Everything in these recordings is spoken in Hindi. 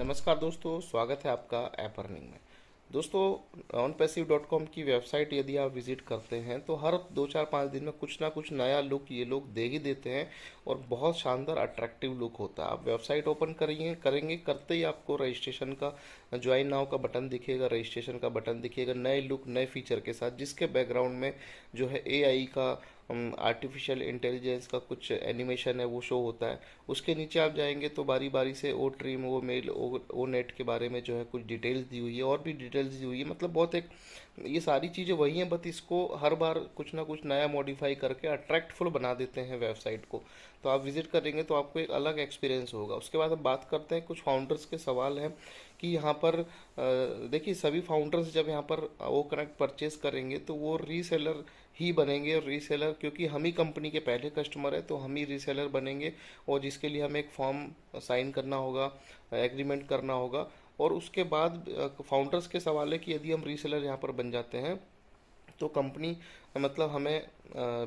नमस्कार दोस्तों, स्वागत है आपका ऐप अर्निंग में। दोस्तों, onpassive.com की वेबसाइट यदि आप विजिट करते हैं तो हर 2-4-5 दिन में कुछ ना कुछ नया लुक ये लोग दे ही देते हैं और बहुत शानदार अट्रैक्टिव लुक होता है। आप वेबसाइट ओपन करेंगे करते ही आपको रजिस्ट्रेशन का ज्वाइन नाउ का बटन दिखेगा, रजिस्ट्रेशन का बटन दिखेगा नए लुक नए फीचर के साथ, जिसके बैकग्राउंड में जो है एआई का आर्टिफिशियल इंटेलिजेंस का कुछ एनिमेशन है वो शो होता है। उसके नीचे आप जाएंगे तो बारी बारी से ओ ट्रिम ओ मेल ओ नेट के बारे में जो है कुछ डिटेल्स दी हुई है और भी डिटेल्स दी हुई है। मतलब बहुत एक ये सारी चीज़ें वही हैं, बट इसको हर बार कुछ ना कुछ नया मॉडिफाई करके अट्रैक्टफुल बना देते हैं वेबसाइट को। तो आप विजिट करेंगे तो आपको एक अलग एक्सपीरियंस होगा। उसके बाद हम बात करते हैं, कुछ फाउंडर्स के सवाल हैं कि यहाँ पर देखिए सभी फाउंडर्स जब यहाँ पर वो कनेक्ट परचेज करेंगे तो वो रीसेलर ही बनेंगे। और रीसेलर क्योंकि हम ही कंपनी के पहले कस्टमर है तो हम ही रीसेलर बनेंगे, और जिसके लिए हमें एक फॉर्म साइन करना होगा, एग्रीमेंट करना होगा। और उसके बाद फाउंडर्स के सवाल है कि यदि हम रीसेलर यहाँ पर बन जाते हैं तो कंपनी मतलब हमें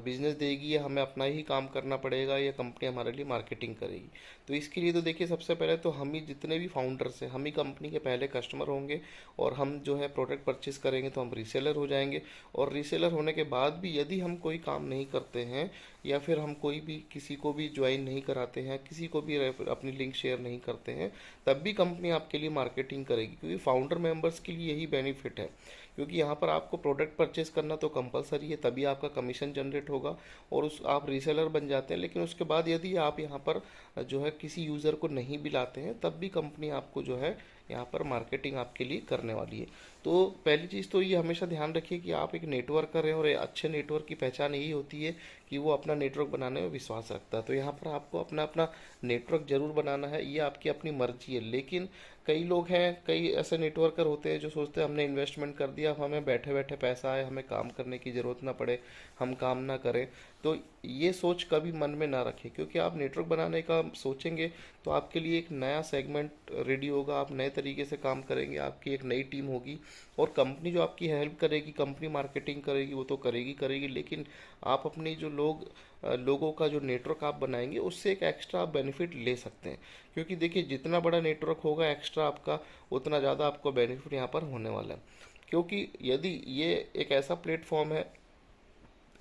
बिजनेस देगी या हमें अपना ही काम करना पड़ेगा या कंपनी हमारे लिए मार्केटिंग करेगी। तो इसके लिए तो देखिए सबसे पहले तो हम ही जितने भी फाउंडर्स हैं हम ही कंपनी के पहले कस्टमर होंगे, और हम जो है प्रोडक्ट परचेज करेंगे तो हम रीसेलर हो जाएंगे। और रीसेलर होने के बाद भी यदि हम कोई काम नहीं करते हैं या फिर हम कोई भी किसी को भी ज्वाइन नहीं कराते हैं, किसी को भी अपनी लिंक शेयर नहीं करते हैं, तब भी कंपनी आपके लिए मार्केटिंग करेगी, क्योंकि फाउंडर मेंबर्स के लिए यही बेनिफिट है। क्योंकि यहाँ पर आपको प्रोडक्ट परचेज करना तो कंपलसरी है, तभी आपका कमीशन जनरेट होगा और उस आप रीसेलर बन जाते हैं। लेकिन उसके बाद यदि आप यहाँ पर जो है किसी यूज़र को नहीं भी लाते हैं तब भी कंपनी आपको जो है यहाँ पर मार्केटिंग आपके लिए करने वाली है। तो पहली चीज़ तो ये हमेशा ध्यान रखिए कि आप एक नेटवर्कर हैं, और अच्छे नेटवर्क की पहचान यही होती है कि वो अपना नेटवर्क बनाने में विश्वास रखता है। तो यहाँ पर आपको अपना अपना नेटवर्क जरूर बनाना है, ये आपकी अपनी मर्जी है। लेकिन कई लोग हैं, कई ऐसे नेटवर्कर होते हैं जो सोचते हैं हमने इन्वेस्टमेंट कर दिया, अब हमें बैठे बैठे पैसा आए, हमें काम करने की ज़रूरत ना पड़े, हम काम ना करें। तो ये सोच कभी मन में ना रखें, क्योंकि आप नेटवर्क बनाने का सोचेंगे तो आपके लिए एक नया सेगमेंट रेडी होगा, आप नए तरीके से काम करेंगे, आपकी एक नई टीम होगी और कंपनी जो आपकी हेल्प करेगी, कंपनी मार्केटिंग करेगी, वो तो करेगी करेगी। लेकिन आप अपनी जो लोगों का जो नेटवर्क आप बनाएंगे उससे एक एक्स्ट्रा बेनिफिट ले सकते हैं। क्योंकि देखिए जितना बड़ा नेटवर्क होगा एक्स्ट्रा आपका, उतना ज़्यादा आपको बेनिफिट यहाँ पर होने वाला है। क्योंकि यदि ये एक ऐसा प्लेटफॉर्म है,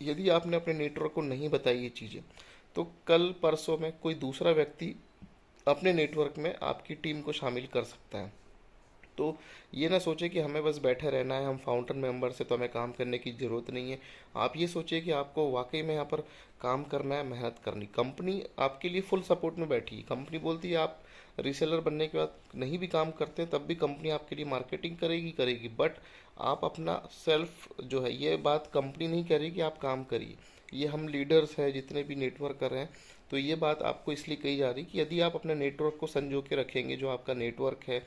यदि आपने अपने नेटवर्क को नहीं बताई ये चीज़ें, तो कल परसों में कोई दूसरा व्यक्ति अपने नेटवर्क में आपकी टीम को शामिल कर सकता है। तो ये ना सोचे कि हमें बस बैठे रहना है, हम फाउंडर मेंबर से तो हमें काम करने की ज़रूरत नहीं है। आप ये सोचिए कि आपको वाकई में यहाँ पर काम करना है, मेहनत करनी। कंपनी आपके लिए फुल सपोर्ट में बैठी है। कंपनी बोलती है आप रीसेलर बनने के बाद नहीं भी काम करते हैं तब भी कंपनी आपके लिए मार्केटिंग करेगी करेगी, बट आप अपना सेल्फ जो है, ये बात कंपनी नहीं कह रही कि आप काम करिए। ये हम लीडर्स हैं जितने भी नेटवर्कर हैं, तो ये बात आपको इसलिए कही जा रही कि यदि आप अपने नेटवर्क को संजो के रखेंगे, जो आपका नेटवर्क है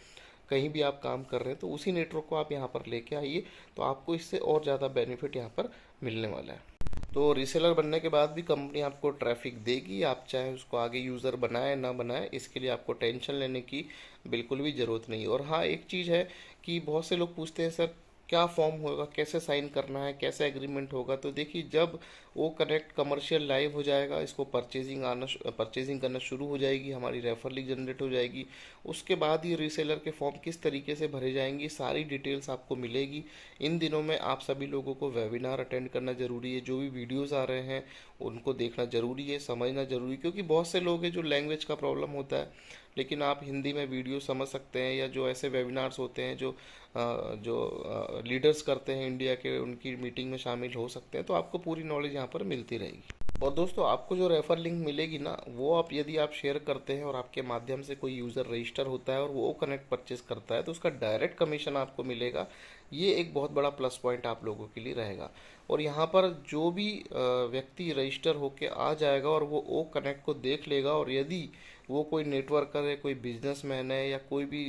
कहीं भी आप काम कर रहे हैं तो उसी नेटवर्क को आप यहाँ पर लेके आइए, तो आपको इससे और ज़्यादा बेनिफिट यहाँ पर मिलने वाला है। तो रीसेलर बनने के बाद भी कंपनी आपको ट्रैफिक देगी, आप चाहे उसको आगे यूज़र बनाए ना बनाए, इसके लिए आपको टेंशन लेने की बिल्कुल भी ज़रूरत नहीं। और हाँ, एक चीज़ है कि बहुत से लोग पूछते हैं सर क्या फॉर्म होगा, कैसे साइन करना है, कैसे एग्रीमेंट होगा। तो देखिए जब वो कनेक्ट कमर्शियल लाइव हो जाएगा, इसको परचेजिंग करना शुरू हो जाएगी, हमारी रेफर लिंक जनरेट हो जाएगी, उसके बाद ये रीसेलर के फॉर्म किस तरीके से भरे जाएंगी सारी डिटेल्स आपको मिलेगी। इन दिनों में आप सभी लोगों को वेबिनार अटेंड करना ज़रूरी है, जो भी वीडियोस आ रहे हैं उनको देखना ज़रूरी है, समझना ज़रूरी है। क्योंकि बहुत से लोग हैं जो लैंग्वेज का प्रॉब्लम होता है, लेकिन आप हिंदी में वीडियो समझ सकते हैं, या जो ऐसे वेबिनार्स होते हैं जो लीडर्स करते हैं इंडिया के, उनकी मीटिंग में शामिल हो सकते हैं, तो आपको पूरी नॉलेज यहाँ पर मिलती रहेगी। और दोस्तों, आपको जो रेफर लिंक मिलेगी ना, वो आप यदि आप शेयर करते हैं और आपके माध्यम से कोई यूज़र रजिस्टर होता है और वो कनेक्ट परचेस करता है तो उसका डायरेक्ट कमीशन आपको मिलेगा। ये एक बहुत बड़ा प्लस पॉइंट आप लोगों के लिए रहेगा। और यहाँ पर जो भी व्यक्ति रजिस्टर होके आ जाएगा और वो ओ कनेक्ट को देख लेगा, और यदि वो कोई नेटवर्कर है, कोई बिजनेसमैन है, या कोई भी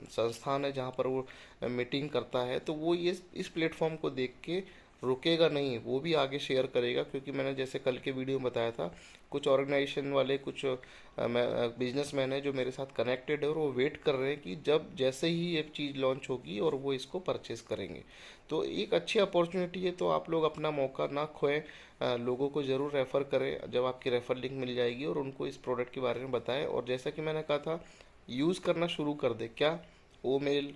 संस्थान है जहाँ पर वो मीटिंग करता है, तो वो ये इस प्लेटफॉर्म को देख के रुकेगा नहीं, वो भी आगे शेयर करेगा। क्योंकि मैंने जैसे कल के वीडियो में बताया था, कुछ ऑर्गेनाइजेशन वाले, कुछ बिजनेसमैन है जो मेरे साथ कनेक्टेड है और वो वेट कर रहे हैं कि जब जैसे ही ये चीज़ लॉन्च होगी और वो इसको परचेस करेंगे। तो एक अच्छी अपॉर्चुनिटी है, तो आप लोग अपना मौका ना खोएं, लोगों को ज़रूर रेफ़र करें जब आपकी रेफ़र लिंक मिल जाएगी, और उनको इस प्रोडक्ट के बारे में बताएं। और जैसा कि मैंने कहा था, यूज़ करना शुरू कर दे। क्या? ओ मेल,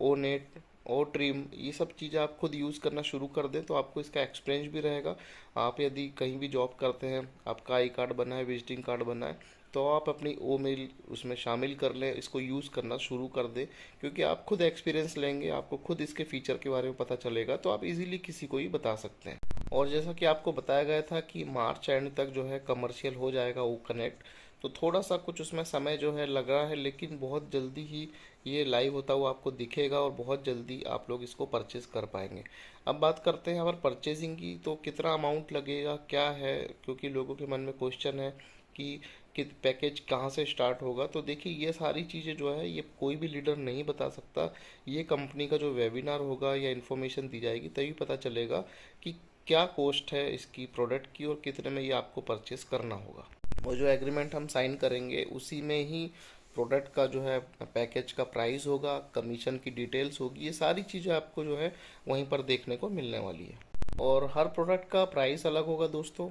ओ नेट, ओ ट्रिम, ये सब चीज़ें आप खुद यूज़ करना शुरू कर दें तो आपको इसका एक्सपीरियंस भी रहेगा। आप यदि कहीं भी जॉब करते हैं, आपका आई कार्ड बना है, विजिटिंग कार्ड बना है, तो आप अपनी ओ मेल उसमें शामिल कर लें, इसको यूज़ करना शुरू कर दें। क्योंकि आप खुद एक्सपीरियंस लेंगे, आपको खुद इसके फीचर के बारे में पता चलेगा, तो आप इजीली किसी को ही बता सकते हैं। और जैसा कि आपको बताया गया था कि मार्च एंड तक जो है कमर्शियल हो जाएगा वो कनेक्ट, तो थोड़ा सा कुछ उसमें समय जो है लग रहा है, लेकिन बहुत जल्दी ही ये लाइव होता हुआ आपको दिखेगा और बहुत जल्दी आप लोग इसको परचेज कर पाएंगे। अब बात करते हैं यहाँ पर परचेजिंग की, तो कितना अमाउंट लगेगा, क्या है, क्योंकि लोगों के मन में क्वेश्चन है कि पैकेज कहाँ से स्टार्ट होगा। तो देखिए, ये सारी चीज़ें जो है ये कोई भी लीडर नहीं बता सकता। ये कंपनी का जो वेबिनार होगा या इन्फॉर्मेशन दी जाएगी तभी पता चलेगा कि क्या कॉस्ट है इसकी प्रोडक्ट की और कितने में ये आपको परचेस करना होगा। और जो एग्रीमेंट हम साइन करेंगे उसी में ही प्रोडक्ट का जो है पैकेज का प्राइस होगा, कमीशन की डिटेल्स होगी, ये सारी चीज़ें आपको जो है वहीं पर देखने को मिलने वाली है। और हर प्रोडक्ट का प्राइस अलग होगा दोस्तों,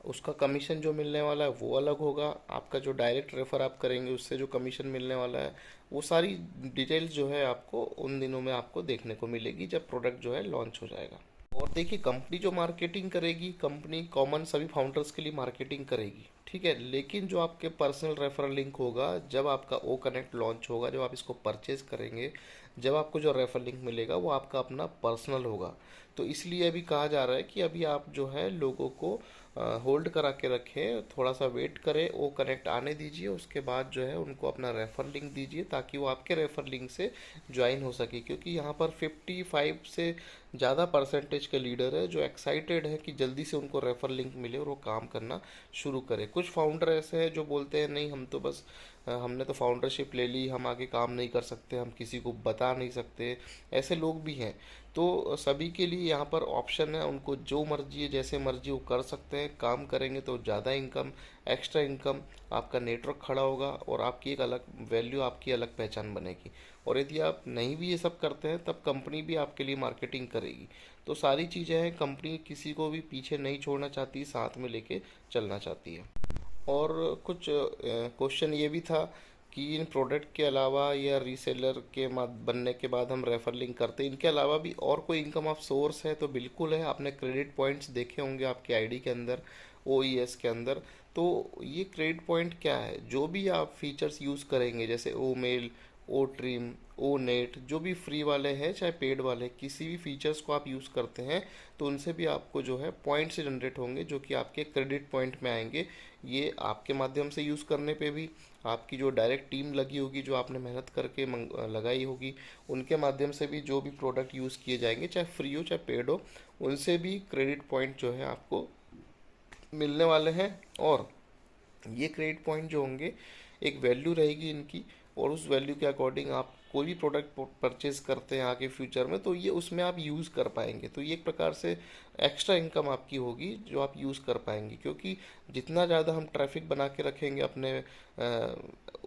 उसका कमीशन जो मिलने वाला है वो अलग होगा, आपका जो डायरेक्ट रेफर आप करेंगे उससे जो कमीशन मिलने वाला है वो सारी डिटेल्स जो है आपको उन दिनों में आपको देखने को मिलेगी जब प्रोडक्ट जो है लॉन्च हो जाएगा। और देखिए, कंपनी जो मार्केटिंग करेगी, कंपनी कॉमन सभी फाउंडर्स के लिए मार्केटिंग करेगी, ठीक है, लेकिन जो आपके पर्सनल रेफरल लिंक होगा, जब आपका ओ कनेक्ट लॉन्च होगा, जब आप इसको परचेज करेंगे, जब आपको जो रेफरल लिंक मिलेगा वो आपका अपना पर्सनल होगा। तो इसलिए अभी कहा जा रहा है कि अभी आप जो है लोगों को होल्ड करा के रखें, थोड़ा सा वेट करें, वो कनेक्ट आने दीजिए, उसके बाद जो है उनको अपना रेफर लिंक दीजिए ताकि वो आपके रेफर लिंक से ज्वाइन हो सके। क्योंकि यहाँ पर 55 से ज़्यादा परसेंटेज के लीडर है जो एक्साइटेड है कि जल्दी से उनको रेफर लिंक मिले और वो काम करना शुरू करे। कुछ फाउंडर ऐसे हैं जो बोलते हैं नहीं, हम तो बस हमने तो फाउंडरशिप ले ली, हम आगे काम नहीं कर सकते, हम किसी को बता नहीं सकते, ऐसे लोग भी हैं। तो सभी के लिए यहाँ पर ऑप्शन है, उनको जो मर्जी है जैसे मर्जी वो कर सकते हैं। काम करेंगे तो ज़्यादा इनकम, एक्स्ट्रा इनकम, आपका नेटवर्क खड़ा होगा और आपकी एक अलग वैल्यू, आपकी अलग पहचान बनेगी। और यदि आप नहीं भी ये सब करते हैं तब कंपनी भी आपके लिए मार्केटिंग करेगी। तो सारी चीज़ें हैं, कंपनी किसी को भी पीछे नहीं छोड़ना चाहती, साथ में लेके चलना चाहती है। और कुछ क्वेश्चन ये भी था कि इन प्रोडक्ट के अलावा या रीसेलर के बनने के बाद हम रेफर लिंक करते हैं, इनके अलावा भी और कोई इनकम ऑफ सोर्स है? तो बिल्कुल है। आपने क्रेडिट पॉइंट्स देखे होंगे आपके आईडी के अंदर, ओईएस के अंदर। तो ये क्रेडिट पॉइंट क्या है? जो भी आप फीचर्स यूज़ करेंगे, जैसे ओ मेल, ओ ट्रिम, ओ नेट, जो भी फ्री वाले हैं चाहे पेड वाले, किसी भी फीचर्स को आप यूज़ करते हैं तो उनसे भी आपको जो है पॉइंट्स जनरेट होंगे जो कि आपके क्रेडिट पॉइंट में आएंगे। ये आपके माध्यम से यूज़ करने पे भी, आपकी जो डायरेक्ट टीम लगी होगी, जो आपने मेहनत करके लगाई होगी, उनके माध्यम से भी जो भी प्रोडक्ट यूज़ किए जाएंगे, चाहे फ्री हो चाहे पेड हो, उनसे भी क्रेडिट पॉइंट जो है आपको मिलने वाले हैं। और ये क्रेडिट पॉइंट जो होंगे, एक वैल्यू रहेगी इनकी, और उस वैल्यू के अकॉर्डिंग आप कोई भी प्रोडक्ट परचेज करते हैं आगे फ्यूचर में तो ये उसमें आप यूज़ कर पाएंगे। तो ये एक प्रकार से एक्स्ट्रा इनकम आपकी होगी जो आप यूज़ कर पाएंगे। क्योंकि जितना ज़्यादा हम ट्रैफिक बना के रखेंगे अपने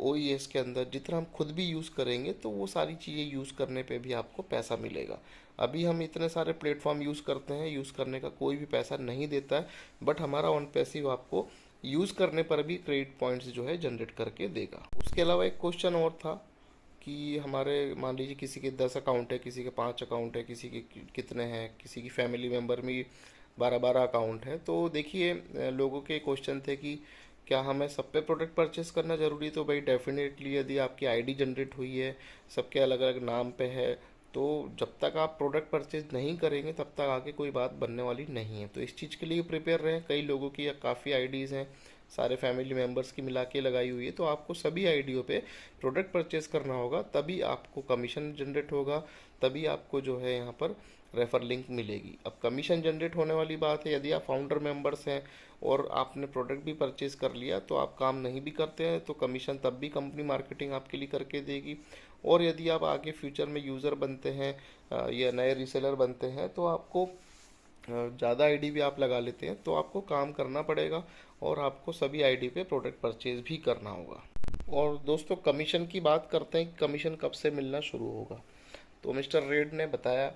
ओईएस के अंदर, जितना हम खुद भी यूज़ करेंगे, तो वो सारी चीज़ें यूज़ करने पे भी आपको पैसा मिलेगा। अभी हम इतने सारे प्लेटफॉर्म यूज़ करते हैं, यूज़ करने का कोई भी पैसा नहीं देता है, बट हमारा ऑन पैसिव आपको यूज़ करने पर भी क्रेडिट पॉइंट्स जो है जनरेट करके देगा। उसके अलावा एक क्वेश्चन और था कि हमारे, मान लीजिए किसी के 10 अकाउंट है, किसी के 5 अकाउंट है, किसी के कितने हैं, किसी की फैमिली मेम्बर में 12-12 अकाउंट है। तो देखिए, लोगों के क्वेश्चन थे कि क्या हमें सब पे प्रोडक्ट परचेस करना ज़रूरी है? तो भाई डेफिनेटली, यदि आपकी आईडी जनरेट हुई है, सबके अलग अलग नाम पे है, तो जब तक आप प्रोडक्ट परचेज नहीं करेंगे तब तक आगे कोई बात बनने वाली नहीं है। तो इस चीज़ के लिए प्रिपेयर रहें। कई लोगों की काफ़ी आईडीज़ हैं, सारे फैमिली मेम्बर्स की मिला के लगाई हुई है, तो आपको सभी आईडियों पे प्रोडक्ट परचेज करना होगा, तभी आपको कमीशन जनरेट होगा, तभी आपको जो है यहाँ पर रेफर लिंक मिलेगी। अब कमीशन जनरेट होने वाली बात है, यदि आप फाउंडर मेंबर्स हैं और आपने प्रोडक्ट भी परचेज कर लिया तो आप काम नहीं भी करते हैं तो कमीशन तब भी कंपनी मार्केटिंग आपके लिए करके देगी। और यदि आप आगे फ्यूचर में यूज़र बनते हैं या नए रीसेलर बनते हैं तो आपको ज़्यादा आईडी भी आप लगा लेते हैं तो आपको काम करना पड़ेगा और आपको सभी आईडी पे प्रोडक्ट परचेज भी करना होगा। और दोस्तों, कमीशन की बात करते हैं कि कमीशन कब से मिलना शुरू होगा। तो मिस्टर रेड ने बताया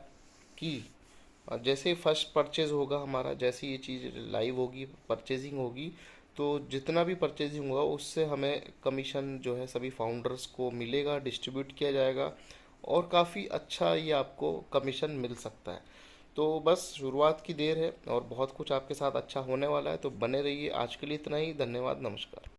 कि जैसे ही फर्स्ट परचेज होगा हमारा, जैसे ये चीज़ लाइव होगी, परचेजिंग होगी, तो जितना भी परचेजिंग होगा उससे हमें कमीशन जो है सभी फाउंडर्स को मिलेगा, डिस्ट्रीब्यूट किया जाएगा और काफ़ी अच्छा ये आपको कमीशन मिल सकता है। तो बस शुरुआत की देर है और बहुत कुछ आपके साथ अच्छा होने वाला है, तो बने रहिए। आज के लिए इतना ही। धन्यवाद, नमस्कार।